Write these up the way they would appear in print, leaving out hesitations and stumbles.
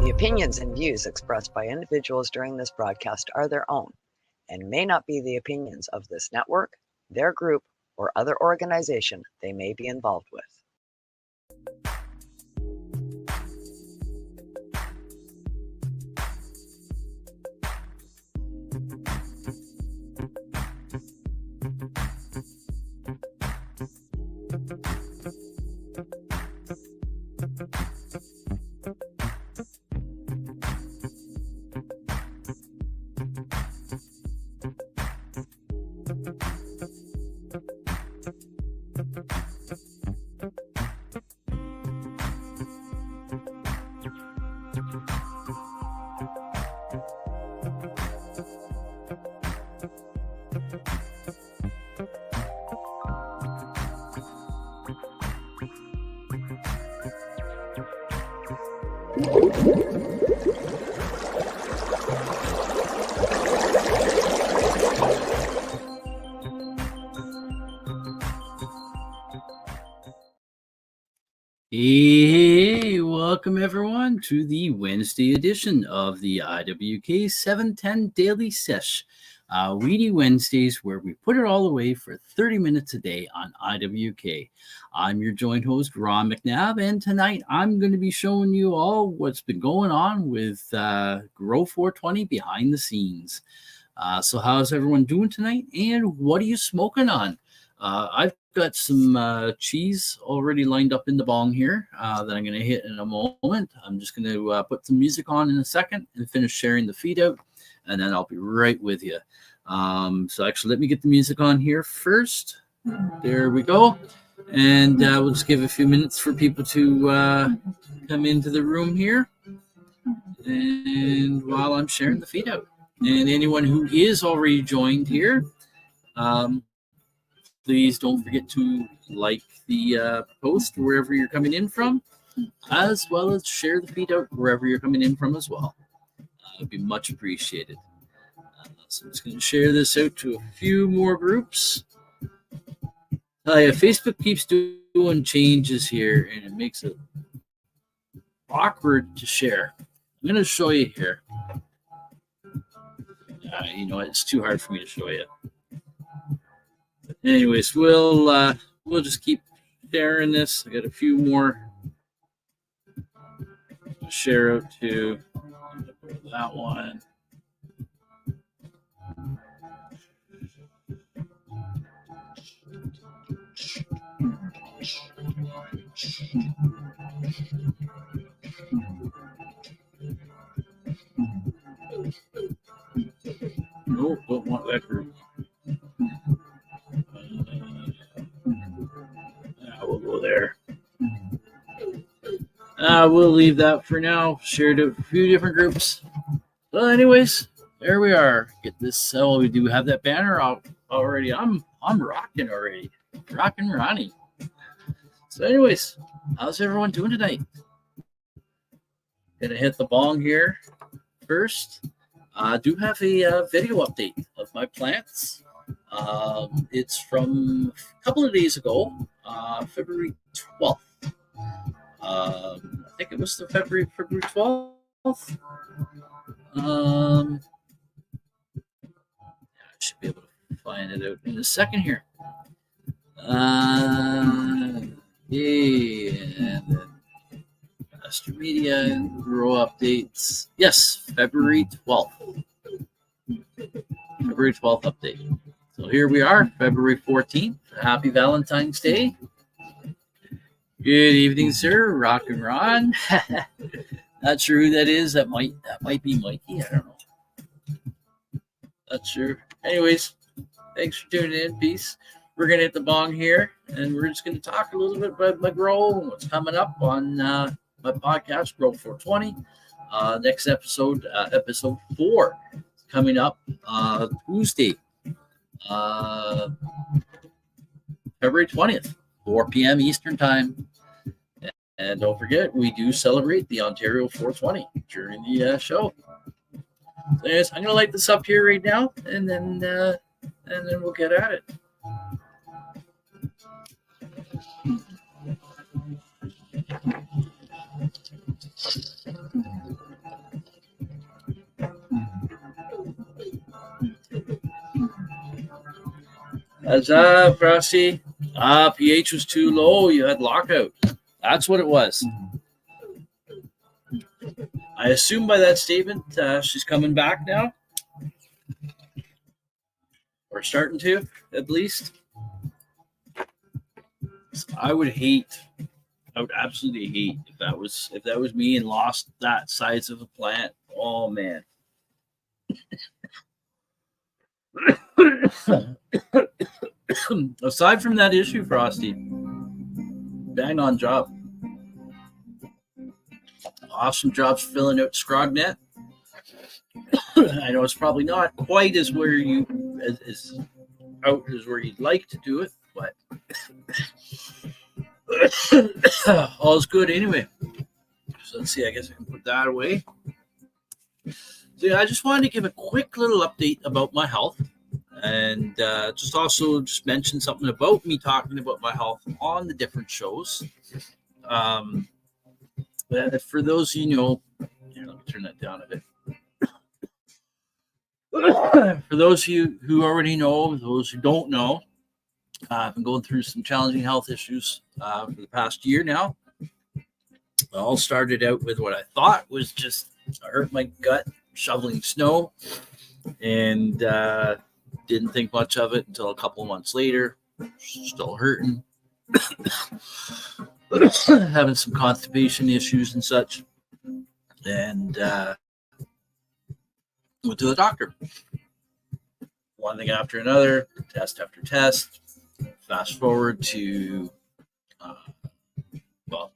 The opinions and views expressed by individuals during this broadcast are their own and may not be the opinions of this network, their group, or other organization they may be involved with. Hey, welcome everyone to the Wednesday edition of the IWK 710 Daily Sesh. Weedy Wednesdays, where we put it all away for 30 minutes a day on IWK. I'm your joint host, Ron McNabb, and tonight I'm going to be showing you all what's been going on with Grow420 Behind the Scenes. So how's everyone doing tonight, and what are you smoking on? I've got some cheese already lined up in the bong here that I'm going to hit in a moment. I'm just going to put some music on in a second and finish sharing the feed out, and then I'll be right with you. So actually, let me get the music on here first. There we go. And we'll just give a few minutes for people to come into the room here. And while I'm sharing the feed out. And anyone who is already joined here, please don't forget to like the post wherever you're coming in from, as well as share the feed out wherever you're coming in from as well. It'd be much appreciated. So I'm just going to share this out to a few more groups. Facebook keeps doing changes here, and it makes it awkward to share. I'm going to show you here. You know, it's too hard for me to show you. Anyways, we'll just keep sharing this. I got a few more to share out to. That one. Nope, don't want that group. We'll go there. We'll leave that for now. Shared a few different groups. Well, anyways, there we are. Get this. Oh, we do have that banner out already. I'm rocking already. Rocking Ronnie. So, anyways, how's everyone doing tonight? Gonna hit the bong here first. I do have a video update of my plants. It's from a couple of days ago, February 12th. I think it was the February 12th. I should be able to find it out in a second here. And then Master Media and Grow updates. Yes, February 12th. February 12th update. So here we are, February 14th. Happy Valentine's Day. Good evening, sir. Rock and Ron. Not sure who that is. That might be Mikey. I don't know. Not sure. Anyways, thanks for tuning in. Peace. We're gonna hit the bong here, and we're just gonna talk a little bit about my grow and what's coming up on my podcast, Grow420. Next episode, episode 4, is coming up Tuesday, February 20th, 4 p.m. Eastern Time. And don't forget, we do celebrate the Ontario 420 during the show. So anyways, I'm gonna light this up here right now, and then we'll get at it. That's up, Frosty. pH was too low. You had lockout. That's what it was. I assume by that statement, she's coming back now. Or starting to, at least. I would absolutely hate if that was me and lost that size of a plant. Oh man. Aside from that issue, Frosty, bang on job. Awesome jobs filling out Scrognet. I know it's probably not quite as where you as out as where you'd like to do it, but all's good anyway. So let's see. I guess I can put that away. So yeah, I just wanted to give a quick little update about my health, and just mention something about me talking about my health on the different shows. For those of you know, here, let me turn that down a bit. For those of you who already know, those who don't know, I've been going through some challenging health issues for the past year now. It all started out with what I thought was just I hurt my gut shoveling snow, and didn't think much of it until a couple of months later. Still hurting. Having some constipation issues and such, and went to the doctor. One thing after another, test after test. Fast forward to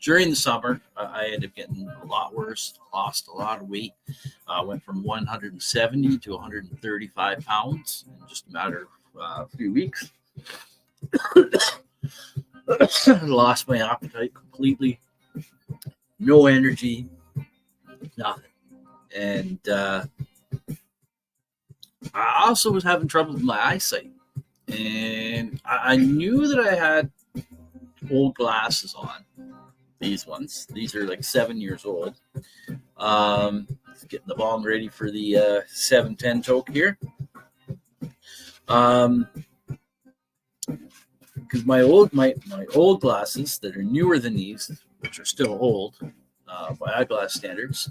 during the summer, I ended up getting a lot worse. Lost a lot of weight. Went from 170 to 135 pounds in just a matter of a few weeks. Lost my appetite completely. No energy, nothing. And I also was having trouble with my eyesight. And I knew that I had old glasses on. These ones. These are like 7 years old. Getting the bong ready for the 710 toke here. Because my old glasses that are newer than these, which are still old by eyeglass standards,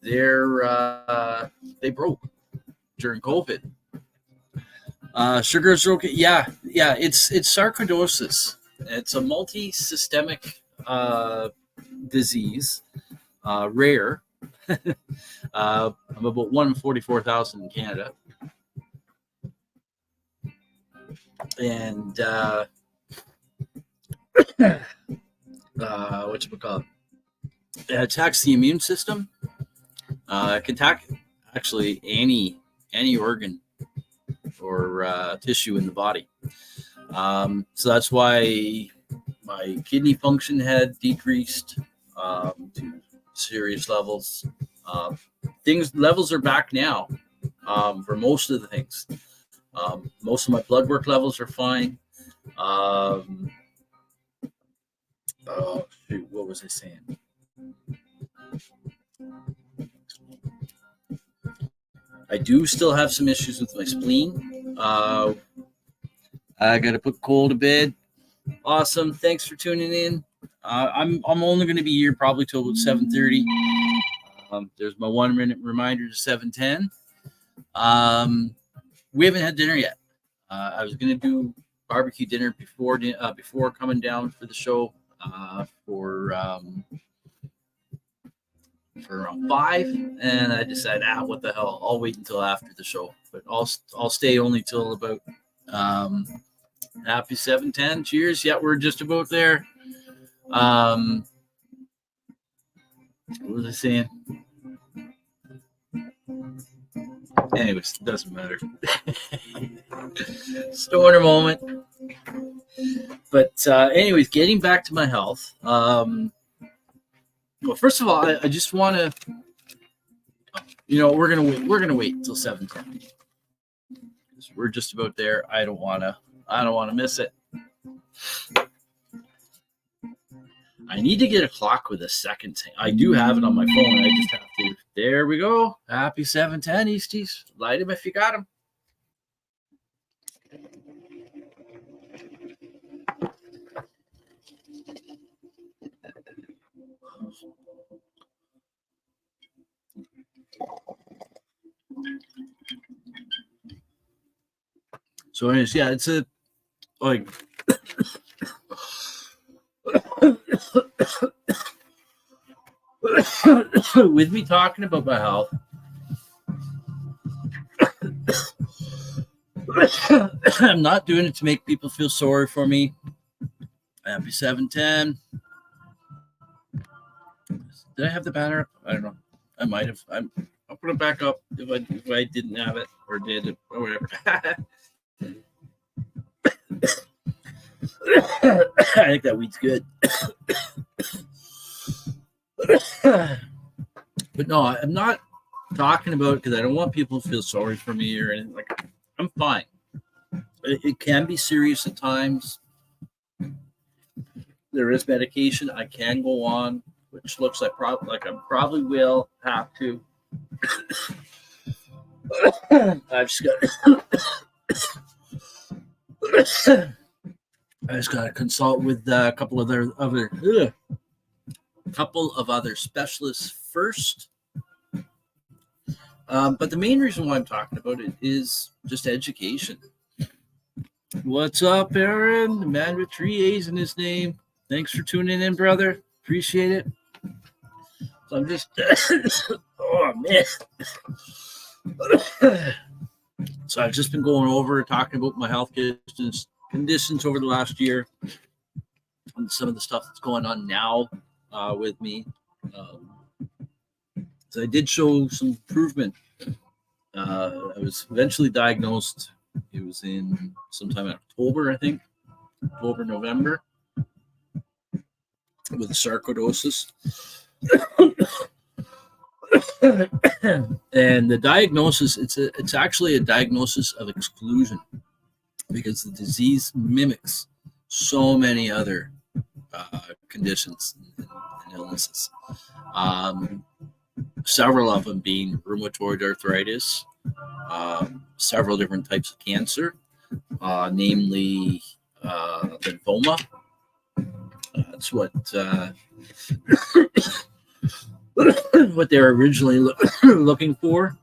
they broke during COVID. Sugar's okay. Yeah. It's sarcoidosis. It's a multi-systemic disease, rare. I'm about 1 in 44,000 in Canada. And whatchamacallit? It attacks the immune system. It can attack actually any organ or tissue in the body. So that's why my kidney function had decreased to serious levels. Levels are back now for most of the things. Most of my blood work levels are fine. Oh shoot, what was I saying? I do still have some issues with my spleen. I got to put Cole to bed. Awesome. Thanks for tuning in. I'm only going to be here probably till about 7:30. There's my 1 minute reminder to 7:10. We haven't had dinner yet. I was going to do barbecue dinner before coming down for the show for around 5, and I decided, what the hell? I'll wait until after the show. But I'll stay only till about happy 7:10. Cheers. Yeah, we're just about there. What was I saying? Anyways, it doesn't matter. Stoner moment. But anyways, getting back to my health. Well, first of all, I just want to, we're gonna wait until 7:10. We're just about there. I don't want to miss it. I need to get a clock with a second thing. I do have it on my phone. I just have to. There we go. Happy 7:10, Easties. Light them if you got them. So anyways, yeah, it's a like with me talking about my health, I'm not doing it to make people feel sorry for me. Happy 710. Did I have the banner up? I don't know. I might have. I'll put it back up if I didn't have it or did it or whatever. I think that weed's good. But no, I'm not talking about it because I don't want people to feel sorry for me or anything. Like, I'm fine. It can be serious at times. There is medication I can go on, which looks like I probably will have to. I've just got to consult with a couple of other specialists first. But the main reason why I'm talking about it is just education. What's up, Aaron? The man with 3 A's in his name. Thanks for tuning in, brother. Appreciate it. So I'm just, oh man. So I've just been going over talking about my health conditions over the last year and some of the stuff that's going on now with me. So I did show some improvement. I was eventually diagnosed. It was in sometime in October, I think, October, November, with sarcoidosis. And the diagnosis, it's actually a diagnosis of exclusion because the disease mimics so many other conditions and illnesses. Several of them being rheumatoid arthritis, several different types of cancer, namely lymphoma. That's what what they're originally looking for.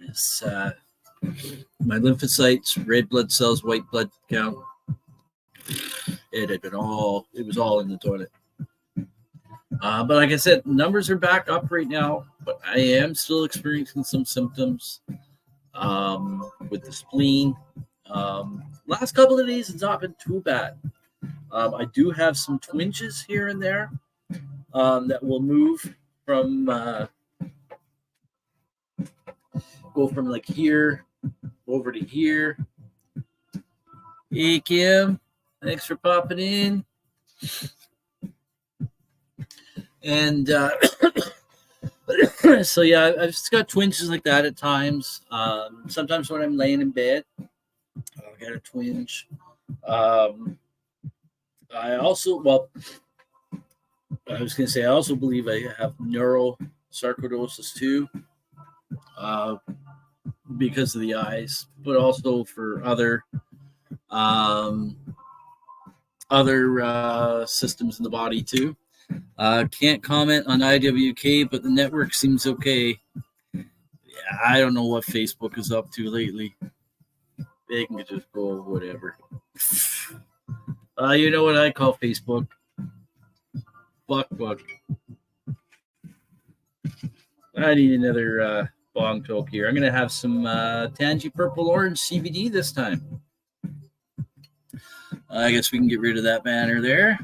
Is my lymphocytes, red blood cells, white blood count. It was all in the toilet. But like I said, numbers are back up right now, but I am still experiencing some symptoms with the spleen. Last couple of days, it's not been too bad. I do have some twinges here and there that will move from, go from like here over to here. Hey, Kim, thanks for popping in. And so, yeah, I've just got twinges like that at times. Sometimes when I'm laying in bed, I'll get a twinge. I also believe I have neurosarcoidosis too, because of the eyes, but also for other systems in the body too. Can't comment on IWK, but the network seems okay. Yeah, I don't know what Facebook is up to lately. They can just go whatever. You know what I call Facebook? Fuck. I need another bong toke here. I'm going to have some Tangy Purple Orange CBD this time. I guess we can get rid of that banner there.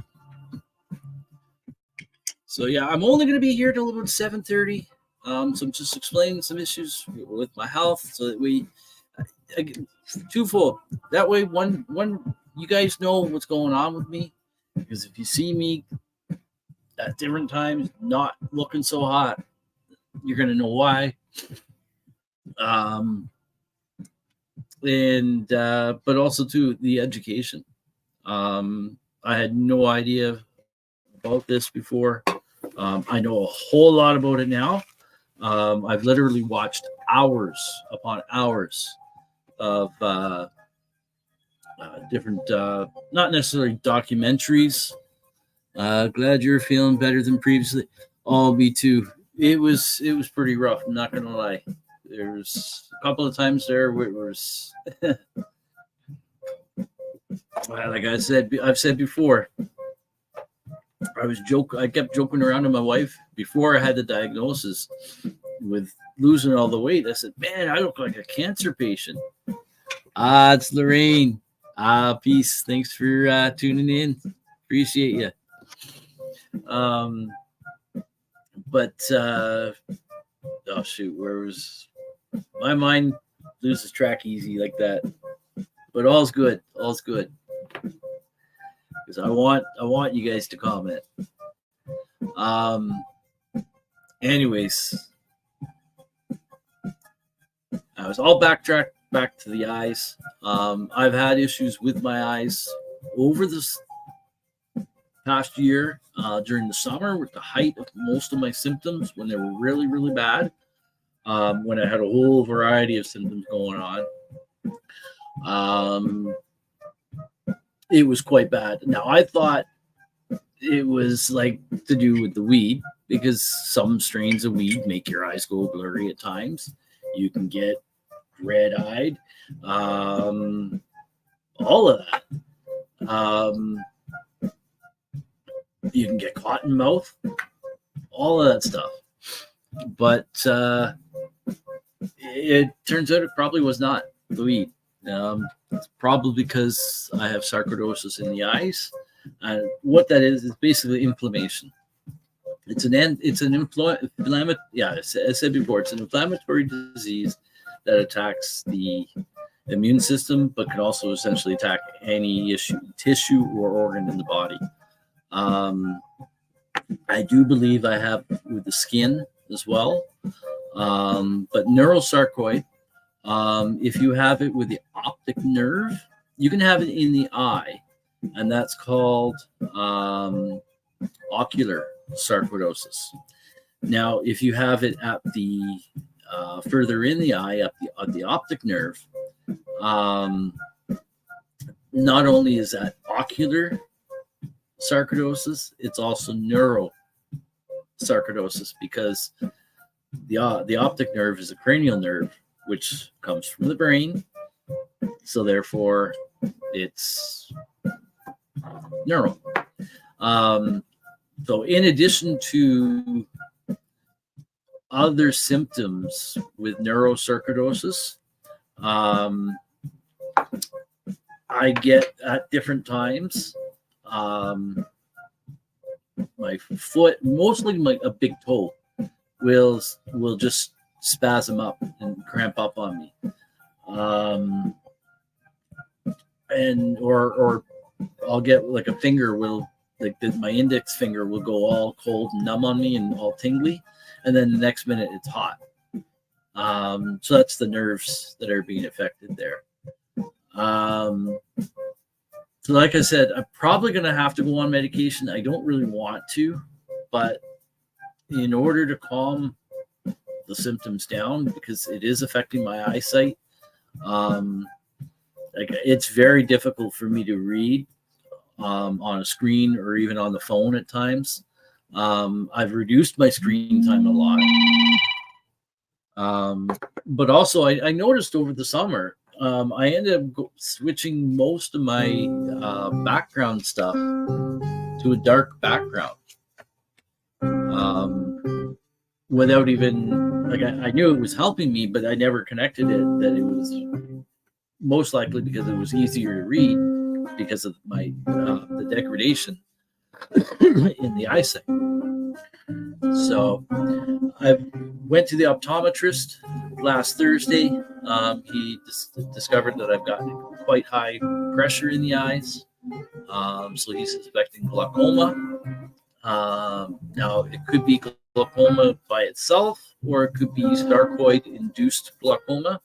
So, yeah, I'm only going to be here till about 7:30. So I'm just explaining some issues with my health so that twofold. That way, one, you guys know what's going on with me. Because if you see me at different times not looking so hot, you're going to know why. But also, too, the education. I had no idea about this before. I know a whole lot about it now. I've literally watched hours upon hours of different, not necessarily documentaries, Glad you're feeling better than previously. Oh, me too. It was pretty rough. I'm not gonna lie. There's a couple of times there where it was, like I've said before. I kept joking around to my wife before I had the diagnosis with losing all the weight. I said, "Man, I look like a cancer patient." It's Lorraine. Peace. Thanks for tuning in. Appreciate you. But oh shoot, where was my mind loses track easy like that? But all's good. All's good. Because I want you guys to comment. Anyways, I was all back to the eyes. I've had issues with my eyes over this past year during the summer with the height of most of my symptoms when they were really, really bad. When I had a whole variety of symptoms going on. It was quite bad. Now, I thought it was like to do with the weed because some strains of weed make your eyes go blurry at times. You can get red-eyed, all of that. You can get cotton mouth, all of that stuff. But it turns out it probably was not the weed. It's probably because I have sarcoidosis in the eyes, and what that is basically inflammation. It's an inflammatory. Yeah, I said before, it's an inflammatory disease that attacks the immune system, but can also essentially attack any tissue or organ in the body. I do believe I have with the skin as well, but neurosarcoid. If you have it with the optic nerve, you can have it in the eye, and that's called ocular sarcoidosis. Now, if you have it at the further in the eye, up the optic nerve, not only is that ocular sarcoidosis, it's also neurosarcoidosis because the optic nerve is a cranial nerve, which comes from the brain. So therefore, it's neural. So in addition to other symptoms with neurosarcoidosis, I get at different times my foot, mostly a big toe, will just spasm up and cramp up on me, and or I'll get like a finger my index finger will go all cold and numb on me and all tingly, and then the next minute it's hot. So that's the nerves that are being affected there. So like I said, I'm probably going to have to go on medication. I don't really want to, but in order to calm the symptoms down, because it is affecting my eyesight, it's very difficult for me to read on a screen or even on the phone at times. I've reduced my screen time a lot. But also I noticed over the summer, I ended up switching most of my background stuff to a dark background. Without even, I knew it was helping me, but I never connected it that it was most likely because it was easier to read because of my the degradation in the eyesight. So I went to the optometrist last Thursday. He discovered that I've got quite high pressure in the eyes. So he's suspecting glaucoma. Now, it could be glaucoma by itself, or it could be sarcoid-induced glaucoma.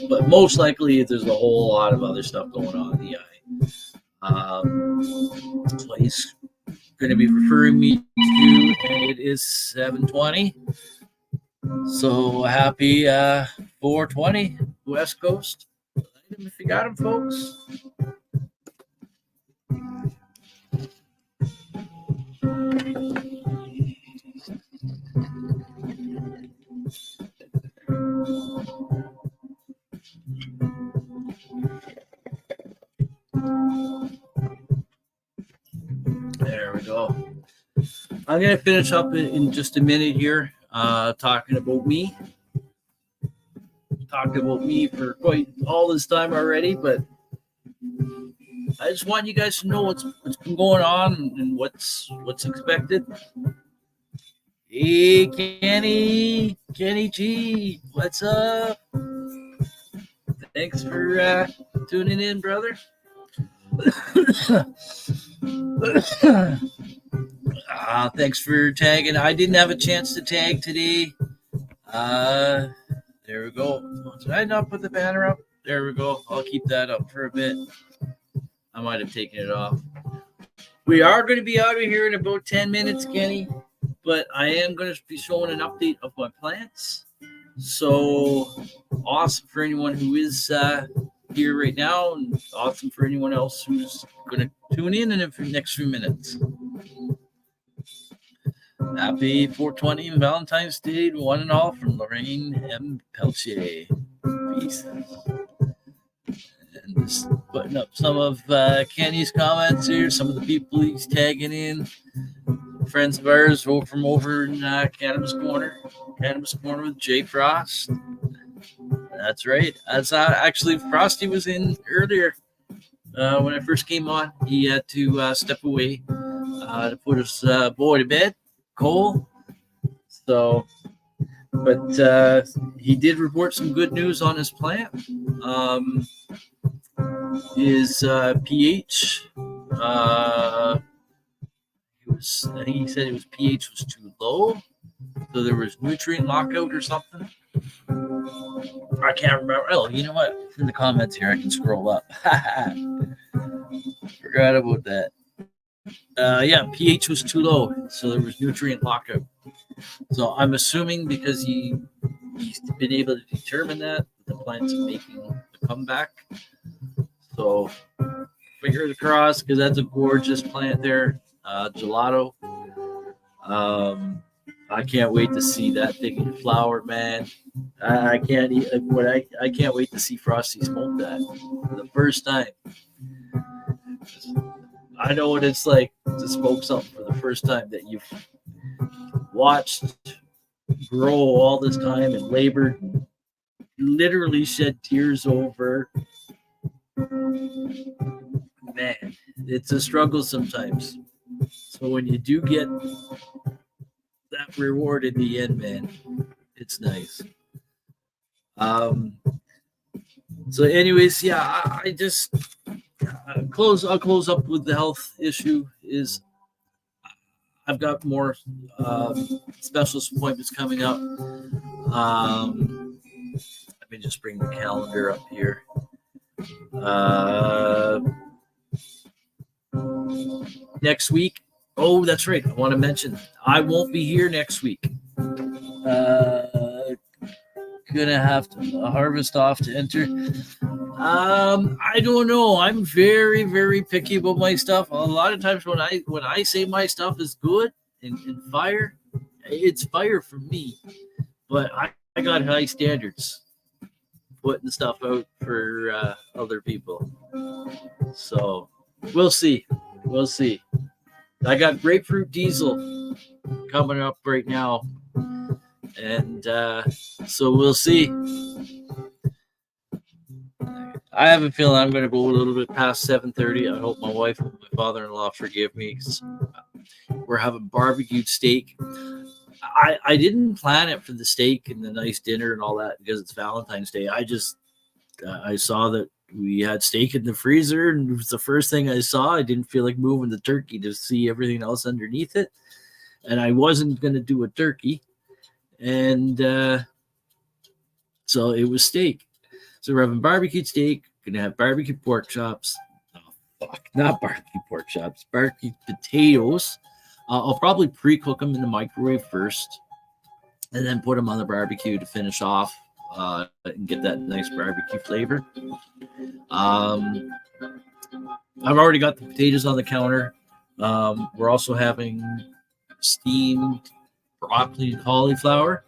But most likely, there's a whole lot of other stuff going on in the eye. So he's going to be referring me to, and it is 7:20. So happy 420 West Coast. If you got them, folks. There we go. I'm going to finish up in just a minute here, talking about me. Talked about me for quite all this time already, but I just want you guys to know what's been going on and what's expected. Hey, Kenny G, what's up? Thanks for tuning in, brother. Thanks for tagging. I didn't have a chance to tag today. There we go. Did I not put the banner up? There we go. I'll keep that up for a bit. I might have taken it off. We are going to be out of here in about 10 minutes, Kenny, but I am going to be showing an update of my plants. So awesome for anyone who is here right now, and awesome for anyone else who's going to tune in the next few minutes. Happy 420 and Valentine's Day to one and all from Lorraine M. Peltier. Peace. And just putting up some of Kenny's comments here, some of the people he's tagging in. Friends of ours from over in Cannabis Corner with Jay Frost. That's right. That's actually Frosty was in earlier when I first came on. He had to step away to put his boy to bed, Cole. So, but he did report some good news on his plant. His pH, I think he said pH was too low, so there was nutrient lockout or something. I can't remember. Oh, you know what? In the comments here, I can scroll up. Forgot about that. Yeah, pH was too low, so there was nutrient lockout. So I'm assuming because he's been able to determine that the plant's making a comeback. So fingers crossed, because that's a gorgeous plant there, gelato. I can't wait to see that thing flower, man. I can't wait to see Frosty smoke that for the first time. I know what it's like to smoke something for the first time that you've watched grow all this time and labored, and literally shed tears over. Man, it's a struggle sometimes. So when you do get that reward in the end, man, it's nice. So anyways, yeah, I just I'll close up with the health issue. Is I've got more specialist appointments coming up. Let me just bring the calendar up here. Next week. Oh, that's right. I want to mention I won't be here next week. Gonna have to harvest off to enter. I don't know. I'm very, very picky about my stuff. A lot of times when I say my stuff is good and fire, it's fire for me. But I got high standards putting stuff out for other people. So we'll see. We'll see. I got grapefruit diesel coming up right now. And so we'll see. I have a feeling I'm going to go a little bit past 7:30. I hope my wife and my father-in-law forgive me. We're having barbecued steak. I didn't plan it for the steak and the nice dinner and all that because it's Valentine's Day. I saw that we had steak in the freezer, and it was the first thing I saw. I didn't feel like moving the turkey to see everything else underneath it. And I wasn't going to do a turkey. And so it was steak. So we're having barbecued steak. Gonna have barbecue pork chops. Oh, fuck, not barbecue pork chops. Barbecue potatoes. I'll probably pre-cook them in the microwave first, and then put them on the barbecue to finish off. and get that nice barbecue flavor. I've already got the potatoes on the counter. We're also having steamed broccoli and cauliflower,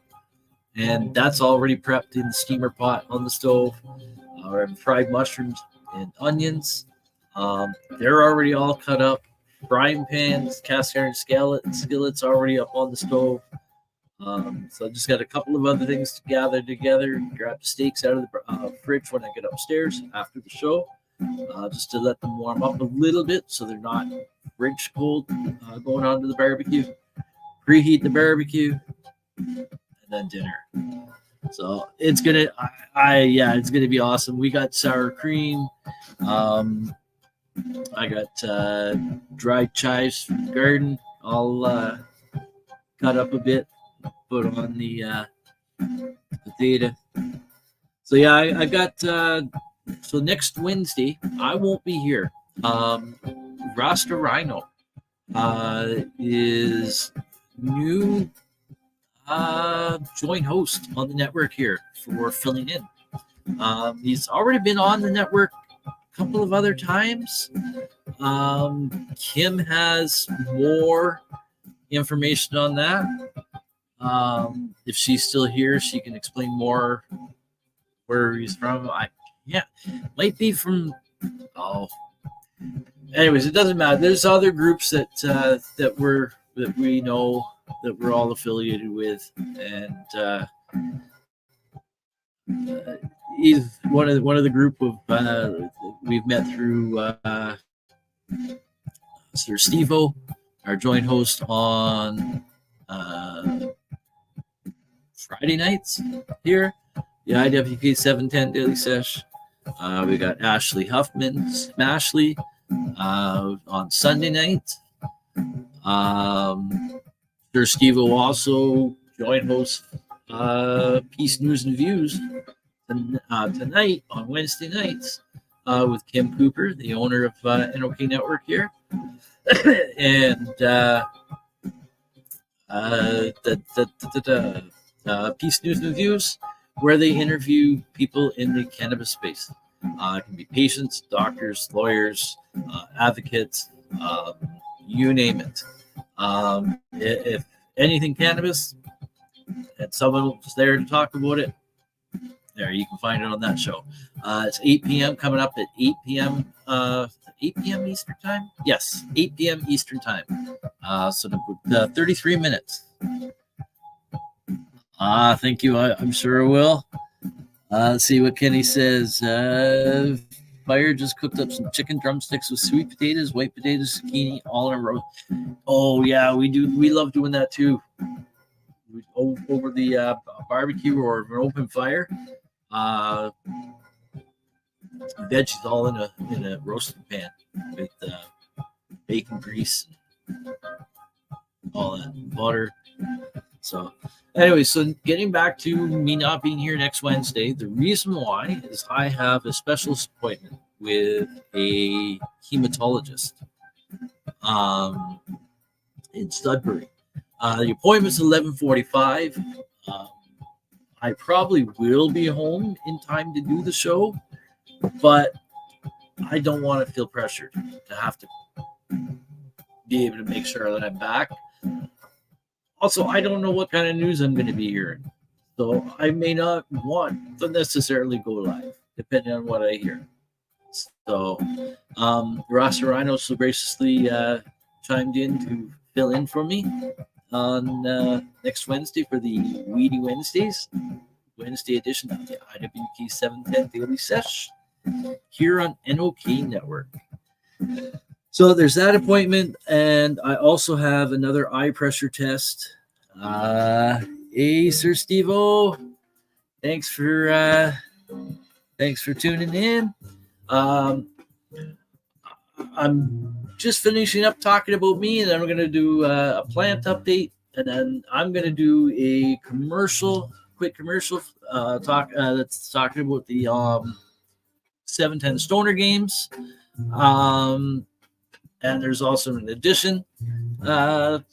and that's already prepped in the steamer pot on the stove. We're having fried mushrooms and onions. They're already all cut up. Frying pans, cast iron skillets already up on the stove. So I just got a couple of other things to gather together. Grab the steaks out of the fridge when I get upstairs after the show, just to let them warm up a little bit so they're not fridge cold going on to the barbecue. Preheat the barbecue, and then dinner. So it's gonna, it's gonna be awesome. We got sour cream. I got dried chives from the garden, all cut up a bit, put on the potato. So yeah, I got. So next Wednesday, I won't be here. Rasta Rhino is new joint host on the network here for filling in. He's already been on the network a couple of other times. Kim has more information on that. If she's still here, she can explain more where he's from. Might be from. Anyways, it doesn't matter. There's other groups that we know that we're all affiliated with, and he's one of the group of we've met through Sir Stevo, our joint host on Friday nights here, the IWK 710 Daily Sesh. We got Ashley Huffman, Smashley, on Sunday night. Sir Stevo also joint host Peace News and Views tonight on Wednesday nights with Kim Cooper, the owner of NOK Network here, and Peace News and Views, where they interview people in the cannabis space. It can be patients, doctors, lawyers, advocates, you name it. If anything cannabis and someone was there to talk about it, there you can find it on that show. It's 8 p.m. coming up at 8 p.m. 8 p.m. Eastern time. Yes, 8 p.m. Eastern time. So 33 minutes. Thank you. I'm sure I will. Let's see what Kenny says. Fire just cooked up some chicken drumsticks with sweet potatoes, white potatoes, zucchini, all in a row. Oh yeah, we do. We love doing that too. Over the barbecue or an open fire. Veggies all in a roasting pan with bacon grease, and all that butter. So anyway, so getting back to me not being here next Wednesday, the reason why is I have a specialist appointment with a hematologist in Sudbury. The appointment's 11:45. I probably will be home in time to do the show, but I don't want to feel pressured to have to be able to make sure that I'm back. Also, I don't know what kind of news I'm going to be hearing, so I may not want to necessarily go live, depending on what I hear. So, Ross Rhino so graciously chimed in to fill in for me on next Wednesday for the Weedy Wednesday edition of the IWK 710 Daily Sesh here on NOK Network. So there's that appointment, and I also have another eye pressure test. Hey, Sir Stevo, thanks for tuning in. I'm just finishing up talking about me, and then I'm going to do a plant update, and then I'm going to do a quick commercial talk that's talking about the 710 Stoner games. And there's also an addition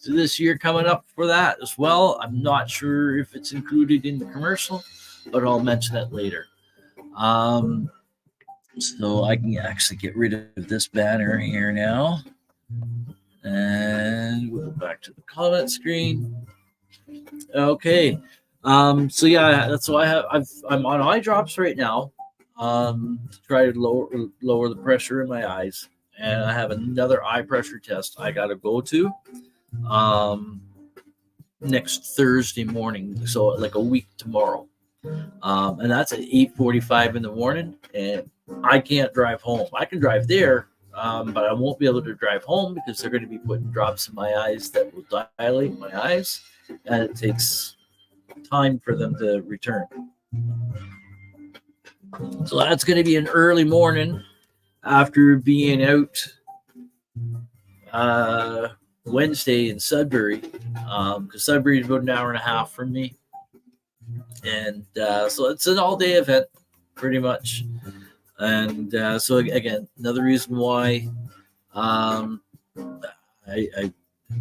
this year coming up for that as well. I'm not sure if it's included in the commercial, but I'll mention that later. So I can actually get rid of this banner here now. And we'll go back to the comment screen. Okay. So yeah, that's why I'm on eye drops right now. To try to lower the pressure in my eyes. And I have another eye pressure test I gotta go to next Thursday morning. So like a week tomorrow. And that's at 8:45 in the morning. And I can't drive home. I can drive there, but I won't be able to drive home because they're going to be putting drops in my eyes that will dilate my eyes, and it takes time for them to return. So that's going to be an early morning after being out Wednesday in Sudbury, because Sudbury is about an hour and a half from me. And so it's an all-day event, pretty much. And so again, another reason why I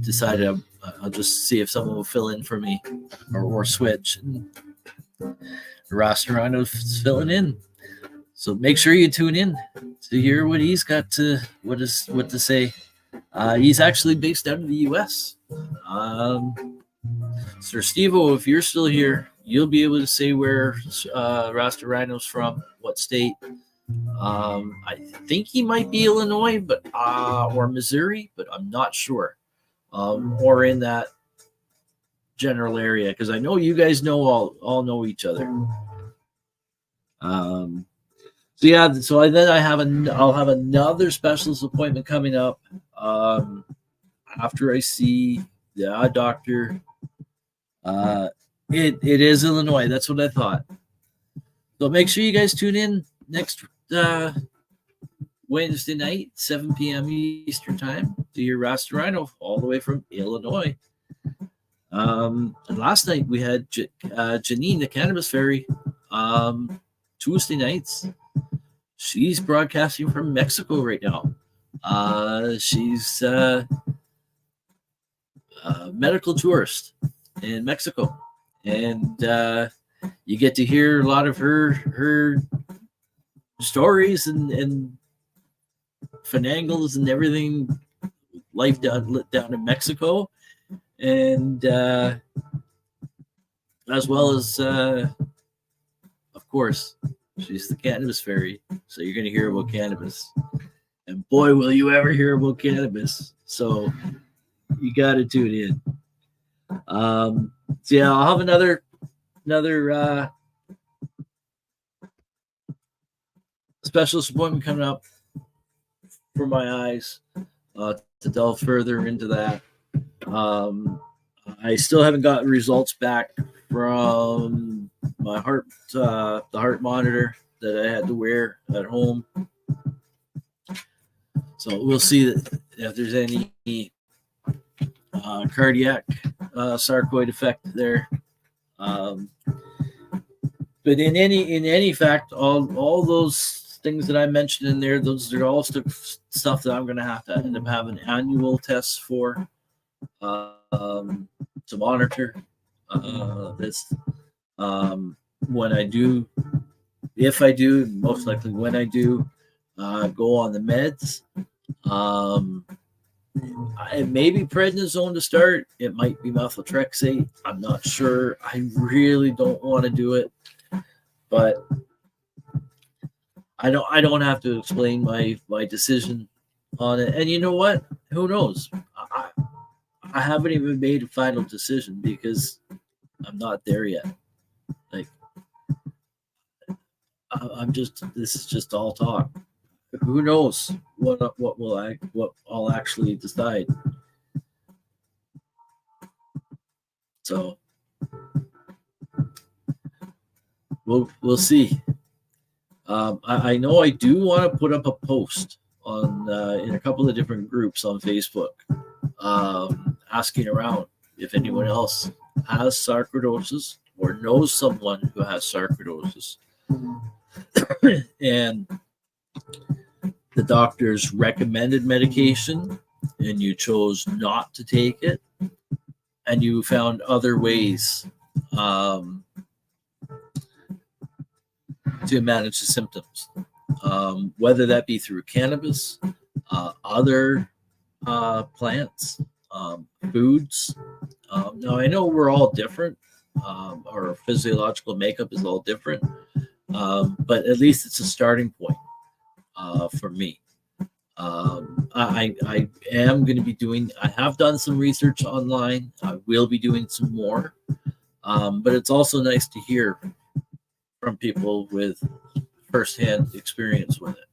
decided I'll just see if someone will fill in for me or switch. And Rosteraino's filling in, so make sure you tune in to hear what he's got to what to say. He's actually based out of the U.S. Sir Steve-O, if you're still here, you'll be able to say where Rosteraino's from, what state. I think he might be Illinois, but or Missouri, but I'm not sure. Or in that general area, because I know you guys know all know each other. So yeah, so I'll have another specialist appointment coming up after I see the eye doctor. It is Illinois. That's what I thought. So make sure you guys tune in next Wednesday night, 7 p.m. Eastern Time, to hear Rosteraino all the way from Illinois. And last night we had Janine, the Cannabis Fairy, Tuesday nights. She's broadcasting from Mexico right now. She's a medical tourist in Mexico. And you get to hear a lot of her stories and finagles and everything, life down in Mexico, and as well as of course, she's the Cannabis Fairy, so you're going to hear about cannabis, and boy will you ever hear about cannabis. So you got to tune in. So yeah, I'll have another specialist appointment coming up for my eyes to delve further into that. I still haven't gotten results back from my heart, the heart monitor that I had to wear at home. So we'll see if there's any cardiac sarcoid effect there. But in any fact, all those things that I mentioned in there, those are all stuff that I'm going to have to end up having annual tests for to monitor this. When I do, if I do, most likely when I do go on the meds, it may be prednisone to start. It might be methotrexate. I'm not sure. I really don't want to do it, but I don't have to explain my decision on it. And you know what? Who knows? I haven't even made a final decision because I'm not there yet. Like, this is just all talk. Who knows what I'll actually decide. So we'll see. I know I do want to put up a post on in a couple of different groups on Facebook, asking around if anyone else has sarcoidosis or knows someone who has sarcoidosis, and the doctor's recommended medication, and you chose not to take it, and you found other ways to manage the symptoms, whether that be through cannabis, other plants, foods. Now, I know we're all different. Our physiological makeup is all different, but at least it's a starting point for me. I am going to be I have done some research online. I will be doing some more. But it's also nice to hear from people with firsthand experience with it,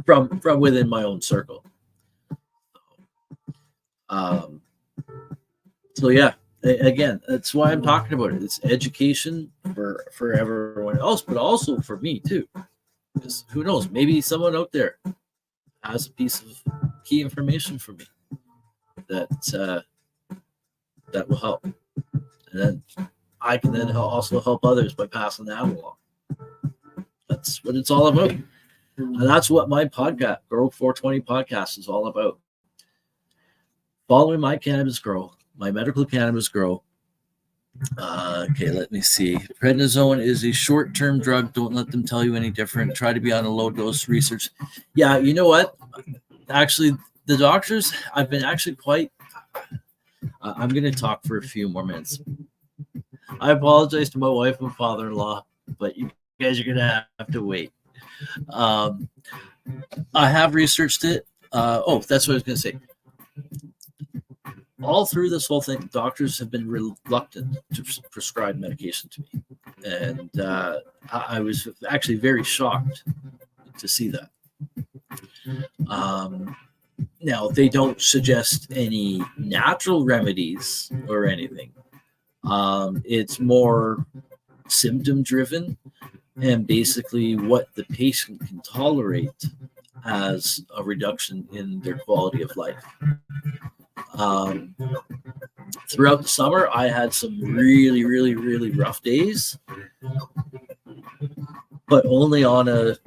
from within my own circle. So yeah, again, that's why I'm talking about it. It's education for everyone else, but also for me too. Because who knows? Maybe someone out there has a piece of key information for me that will help, and then I can then also help others by passing that along. That's what it's all about, and that's what my podcast, Grow420 podcast, is all about. Following my cannabis grow, my medical cannabis grow. Okay, let me see. Prednisone is a short-term drug. Don't let them tell you any different. Try to be on a low-dose research. Yeah, you know what? Actually, the doctors, I've been actually quite... I'm going to talk for a few more minutes. I apologize to my wife and father-in-law, but you guys are going to have to wait. I have researched it. That's what I was going to say. All through this whole thing, doctors have been reluctant to prescribe medication to me. And I was actually very shocked to see that. Now, they don't suggest any natural remedies or anything. It's more symptom-driven, and basically what the patient can tolerate as a reduction in their quality of life. Throughout the summer, I had some really, really, really rough days, but only on a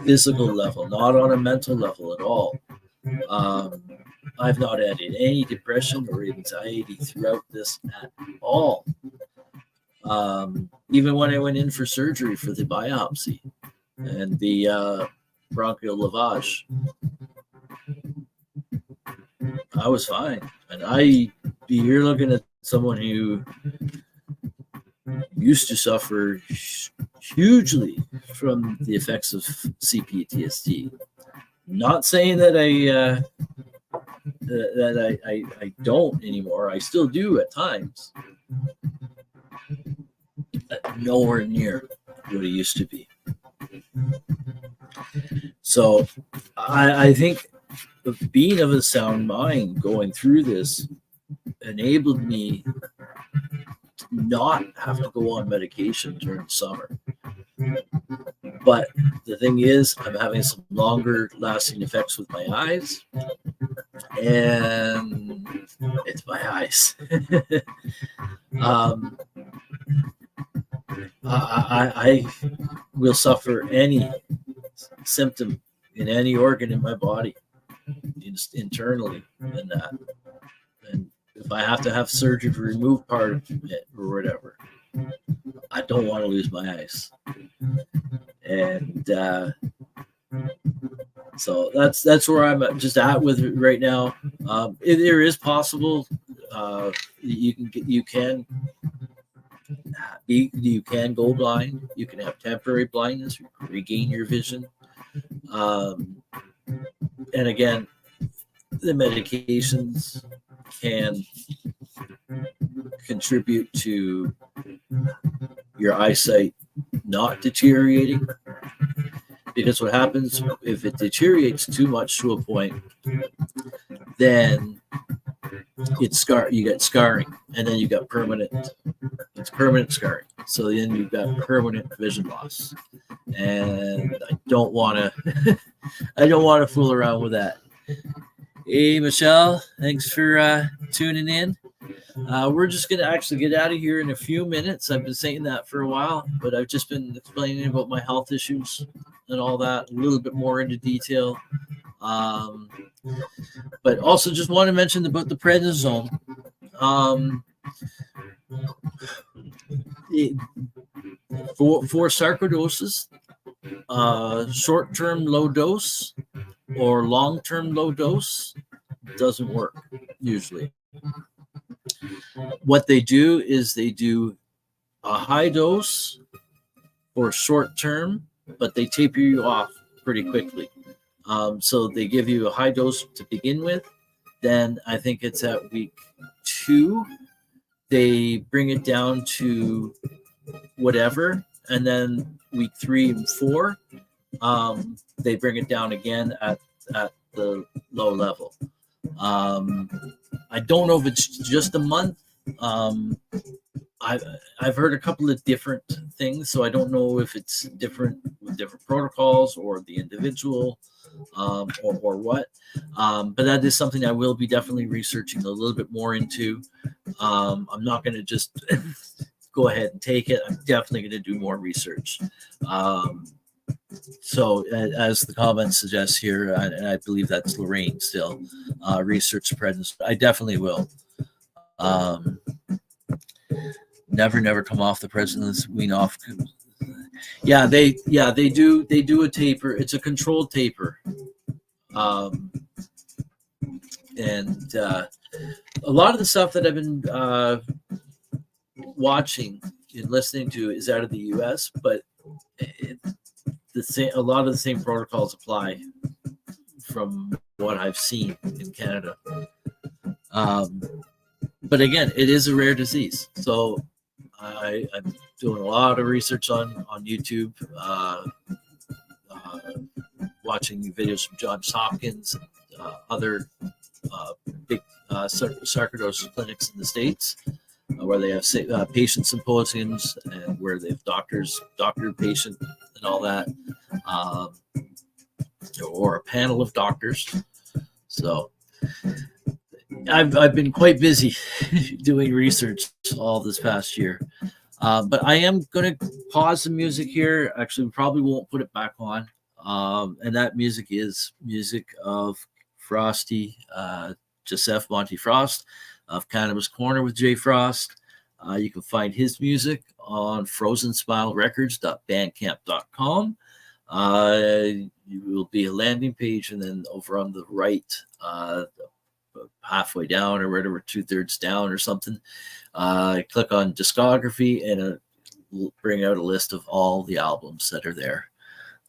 physical level, not on a mental level at all. I've not had any depression or anxiety throughout this at all. Even when I went in for surgery for the biopsy and the bronchial lavage, I was fine. And you're looking at someone who used to suffer hugely from the effects of CPTSD. Not saying that I don't anymore. I still do at times. Nowhere near what it used to be. So I think being of a sound mind going through this enabled me to not have to go on medication during the summer. But the thing is, I'm having some longer lasting effects with my eyes, and it's my eyes. I will suffer any symptom in any organ in my body, just internally, and that. And if I have to have surgery to remove part of it or whatever, I don't want to lose my eyes. And so that's where I'm just at with it right now. There is possible you can go blind. You can have temporary blindness, regain your vision. And again, the medications can contribute to your eyesight not deteriorating, because what happens if it deteriorates too much to a point, then you get scarring, and then you got permanent scarring. So then you've got permanent vision loss, and I don't want to fool around with that. Hey, Michelle, thanks for tuning in. We're just going to actually get out of here in a few minutes. I've been saying that for a while, but I've just been explaining about my health issues and all that, a little bit more into detail. But also just want to mention about the prednisone. for sarcoidosis, short-term low dose or long-term low dose doesn't work usually. What they do is they do a high dose for short-term, but they taper you off pretty quickly. So they give you a high dose to begin with. Then I think it's at week 2, they bring it down to whatever. And then week 3 and 4, they bring it down again at the low level. I don't know if it's just a month. I've heard a couple of different things, so I don't know if it's different with different protocols or the individual or what. But that is something I will be definitely researching a little bit more into. I'm not going to just go ahead and take it. I'm definitely going to do more research. So as the comment suggests here, and I believe that's Lorraine still, research presence, I definitely will. Never come off the president's wean off. Yeah, they do a taper. It's a controlled taper. And a lot of the stuff that I've been watching and listening to is out of the US, but a lot of the same protocols apply from what I've seen in Canada. But again, it is a rare disease. So I'm doing a lot of research on YouTube, watching videos from Johns Hopkins, other big sarcoidosis clinics in the States, where they have patient symposiums and where they have doctor, patient, and all that, or a panel of doctors. So I've been quite busy doing research all this past year. But I am going to pause the music here. Actually, we probably won't put it back on. And that music is music of Frosty, Joseph Monty Frost of Cannabis Corner with Jay Frost. You can find his music on frozensmilerecords.bandcamp.com. You will be a landing page, and then over on the right, halfway down or whatever, 2/3 down or something, click on discography, and it'll bring out a list of all the albums that are there.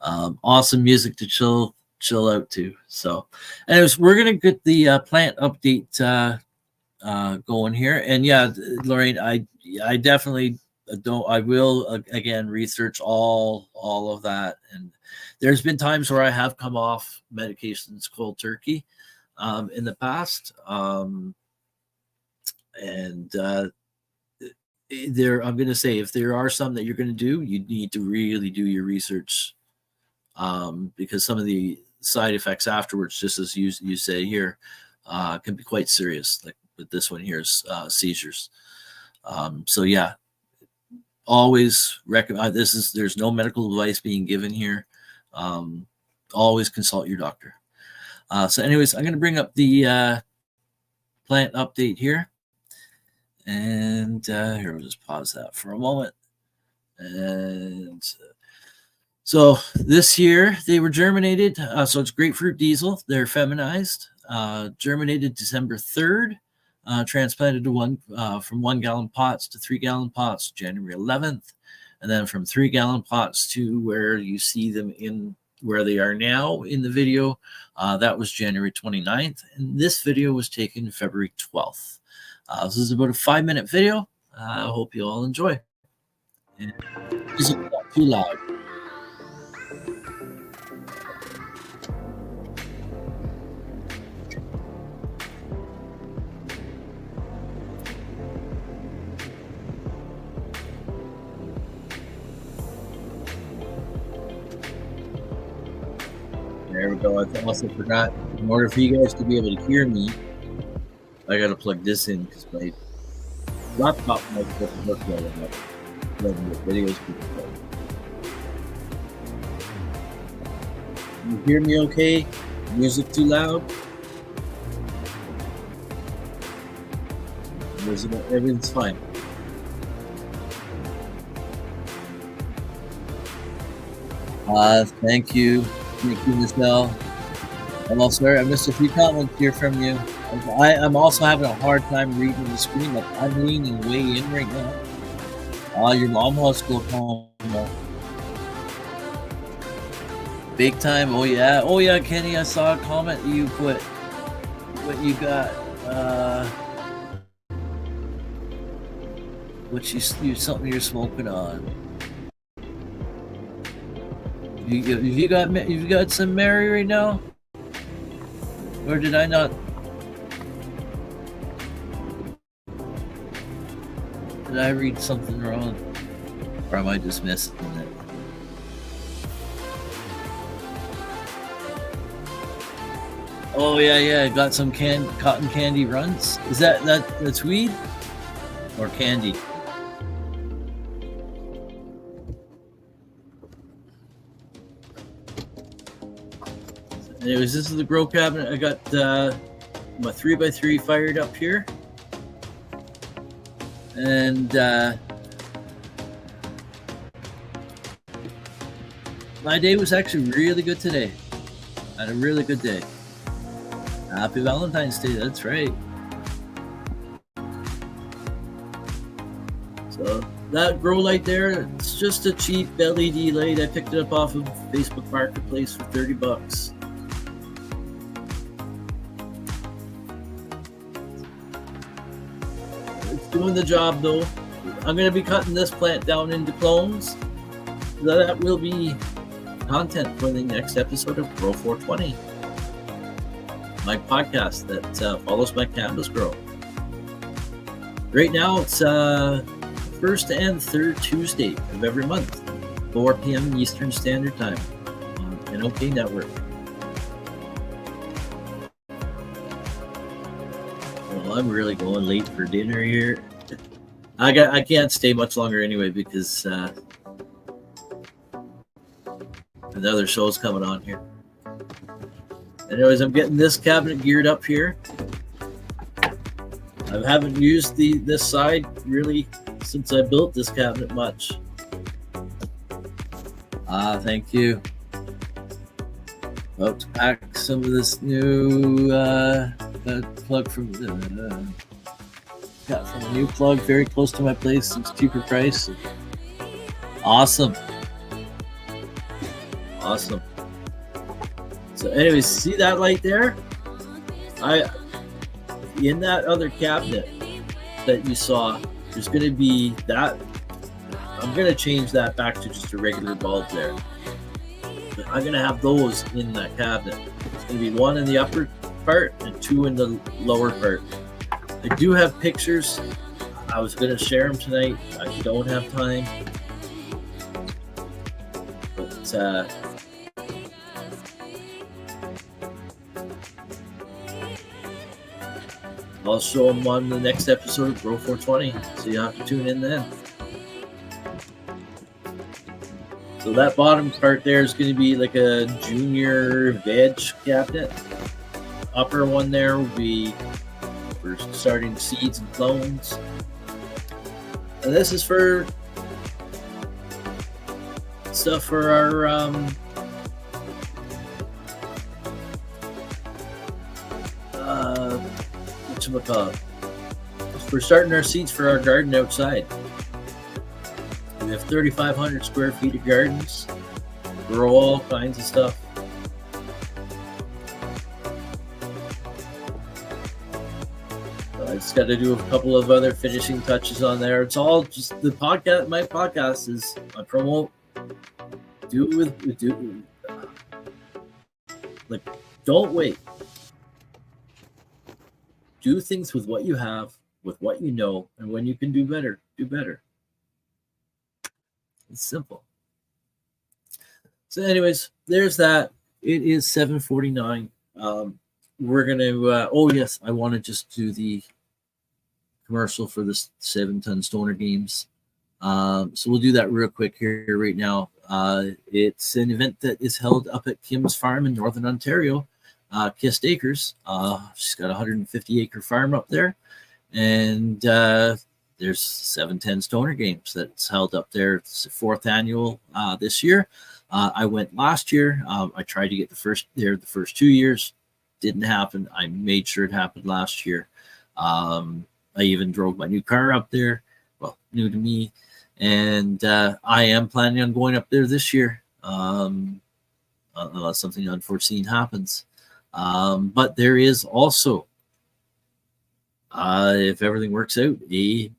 Awesome music to chill out to. So anyways, we're gonna get the plant update going here. And yeah, Lorraine, I definitely I will again research all of that. And there's been times where I have come off medications cold turkey in the past, and I'm going to say, if there are some that you're going to do, you need to really do your research, because some of the side effects afterwards, just as you say here, can be quite serious. Like with this one here is seizures. So yeah, always recommend there's no medical advice being given here. Always consult your doctor. So anyways, I'm going to bring up the plant update here. And here, we'll just pause that for a moment. And so this year they were germinated. So it's grapefruit diesel. They're feminized. Germinated December 3rd. Transplanted to from 1 gallon pots to 3 gallon pots January 11th. And then from 3 gallon pots to where you see them in where they are now in the video, that was January 29th. And this video was taken February 12th. This is about a 5-minute video. I hope you all enjoy. And is it not too loud? There we go. I also forgot, in order for you guys to be able to hear me, I got to plug this in because my laptop might doesn't work well enough. Letting the videos be played. You hear me okay? Music too loud? Everything's fine. Thank you, Michelle. I'm all sorry, I missed a few comments here from you. I'm also having a hard time reading the screen. I'm leaning way in right now. Your mom has school home. Big time. Oh yeah, Kenny. I saw a comment you put. What you got? What you something you're smoking on? You got some Mary right now? Or did I not? Did I read something wrong? Or am I just missing it? Oh yeah, got some cotton candy runs. Is that's weed or candy? Anyways, this is the grow cabinet. I got my 3x3 fired up here, and my day was actually really good today. I had a really good day. Happy Valentine's Day, that's right. So that grow light there, it's just a cheap LED light. I picked it up off of Facebook Marketplace for $30. It's doing the job though. I'm going to be cutting this plant down into clones. That will be content for the next episode of Grow420. My podcast that follows my canvas grow. Right now it's first and third Tuesday of every month, 4 p.m. Eastern Standard Time on NOK Network. Well, I'm really going late for dinner here. I can't stay much longer anyway because another show's coming on here. Anyways, I'm getting this cabinet geared up here. I haven't used this side really since I built this cabinet much. Thank you. About to pack some of this new plug from got from a new plug very close to my place. It's cheaper price. Awesome. So anyways, see that light there? In that other cabinet that you saw, there's going to be that. I'm going to change that back to just a regular bulb there. But I'm going to have those in that cabinet. There's going to be one in the upper part and two in the lower part. I do have pictures. I was going to share them tonight. I don't have time. But I'll show them on the next episode of Grow420, so you have to tune in then. So that bottom part there is going to be like a junior veg cabinet. Upper one there will be for starting seeds and clones. And this is for stuff for our we're starting our seeds for our garden outside. We have 3,500 square feet of gardens. Grow all kinds of stuff. I just got to do a couple of other finishing touches on there. It's all just the podcast. My podcast is I promote. Don't wait. Do things with what you have, with what you know, and when you can do better, do better. It's simple. So anyways, there's that. It is 7:49. We're going to, oh yes, I want to just do the commercial for the 7-ton stoner games. So we'll do that real quick here right now. It's an event that is held up at Kim's Farm in Northern Ontario. Kissed Acres. She's got a 150-acre farm up there, and there's 710 Stoner Games that's held up there. It's the 4th annual this year. I went last year. I tried to get the first 2 years. Didn't happen. I made sure it happened last year. I even drove my new car up there. Well, new to me. And I am planning on going up there this year, unless something unforeseen happens. But there is also, if everything works out, a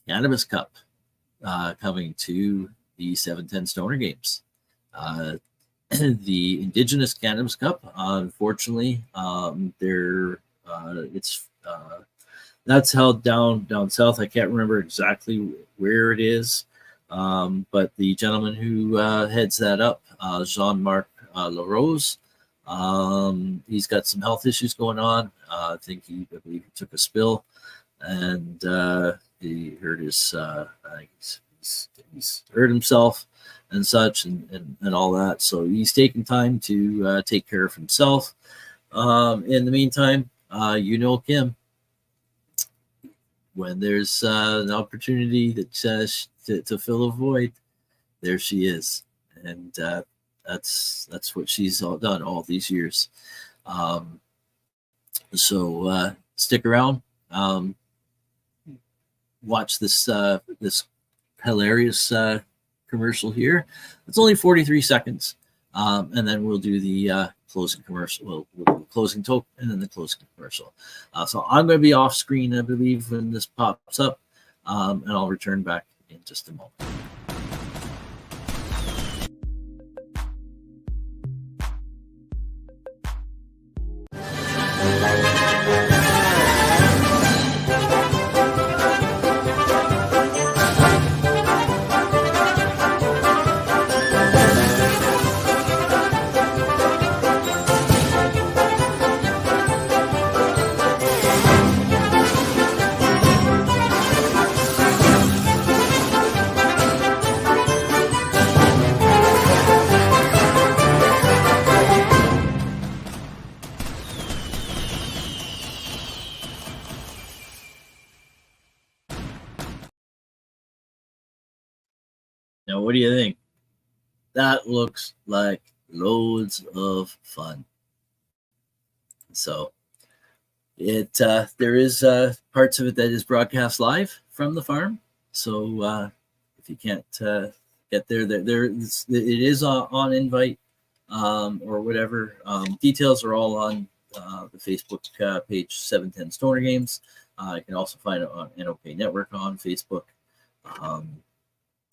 Cannabis Cup coming to the 710 Stoner Games. The Indigenous Cannabis Cup, unfortunately, that's held down south. I can't remember exactly where it is, but the gentleman who heads that up, Jean-Marc LaRose, he's got some health issues going on. I believe he took a spill, and he hurt his. He's hurt himself and such, and all that. So he's taking time to take care of himself. In the meantime, Kim, when there's an opportunity to fill a void, there she is, and that's what she's done all these years. So stick around, watch this hilarious commercial here. It's only 43 seconds, and then we'll do the closing commercial. We'll do the closing token and then the closing commercial. So I'm going to be off screen, I believe, when this pops up, and I'll return back in just a moment. Now, what do you think? That looks like loads of fun. So there is parts of it that is broadcast live from the farm. So if you can't get there, it is on invite or whatever. Details are all on the Facebook page 710 Stoner Games. You can also find it on NOK Network on Facebook.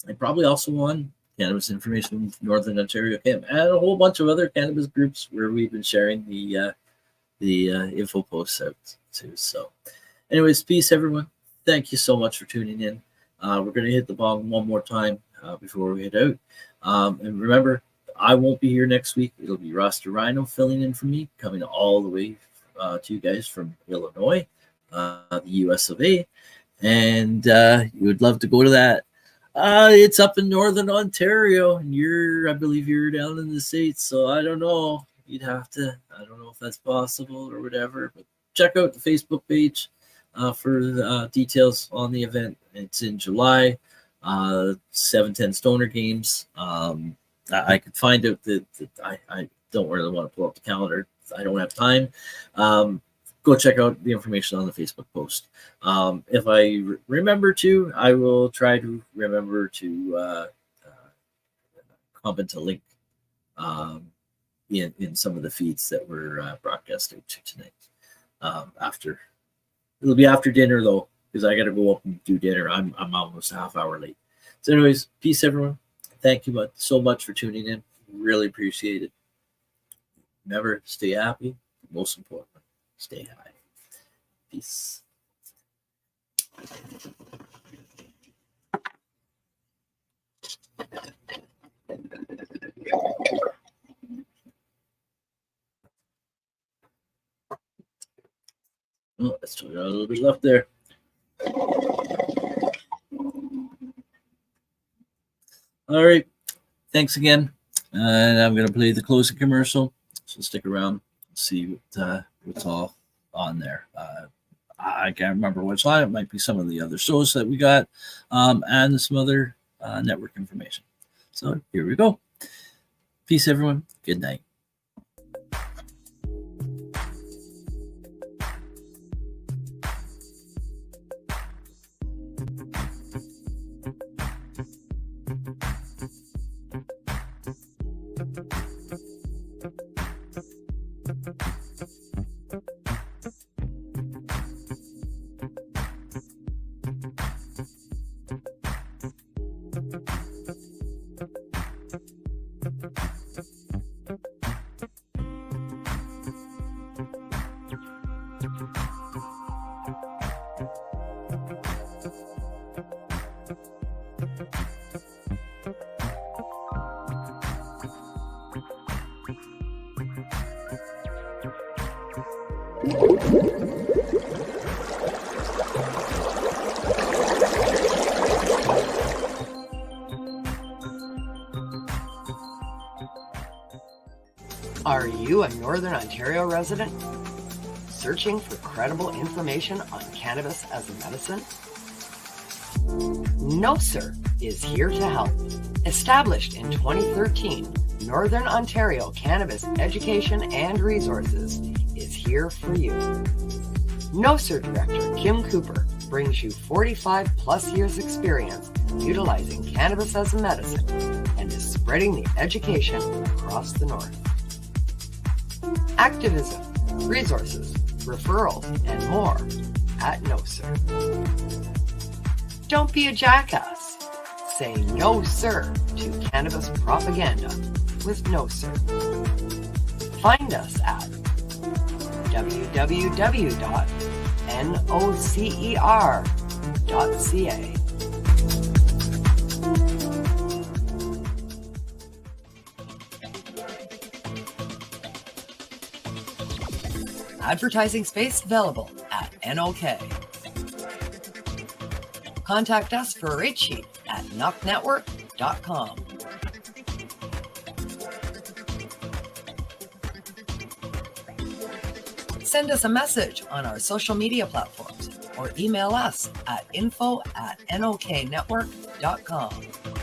And probably also on Cannabis Information Northern Ontario Camp and a whole bunch of other cannabis groups where we've been sharing the info posts out too. So anyways, peace everyone. Thank you so much for tuning in. We're going to hit the bong one more time before we head out. And remember, I won't be here next week. It'll be Roster Rhino filling in for me, coming all the way to you guys from Illinois, the US of A. And you would love to go to that. It's up in Northern Ontario, and I believe you're down in the States, so I don't know. I don't know if that's possible or whatever, but check out the Facebook page for details on the event. It's in July, 710 Stoner Games. I could find out that I don't really want to pull up the calendar. I don't have time. Go check out the information on the Facebook post. If I remember to, I will try to remember to comment a link in some of the feeds that were broadcasted to tonight. It'll be after dinner though, because I got to go up and do dinner. I'm almost a half hour late. So anyways, peace everyone. Thank you so much for tuning in. Really appreciate it. Remember, stay happy. Most importantly, stay high. Peace. Oh, let's still got a little bit left there. All right. Thanks again. And I'm going to play the closing commercial. So stick around. See what's all on there. I can't remember which line. It might be some of the other shows that we got, and some other network information. So here we go. Peace, everyone. Good night. Are you a Northern Ontario resident searching for credible information on cannabis as a medicine? No Sir is here to help. Established in 2013, Northern Ontario Cannabis Education and Resources is here for you. No Sir Director Kim Cooper brings you 45 plus years experience utilizing cannabis as a medicine and is spreading the education across the North. Activism, resources, referrals, and more at No Sir. Don't be a jackass. Say no sir to cannabis propaganda with No Sir. Find us at www.nocer.ca. Advertising space available at NOK. Contact us for a rate sheet at NOKNetwork.com. Send us a message on our social media platforms or email us at info@NOKNetwork.com.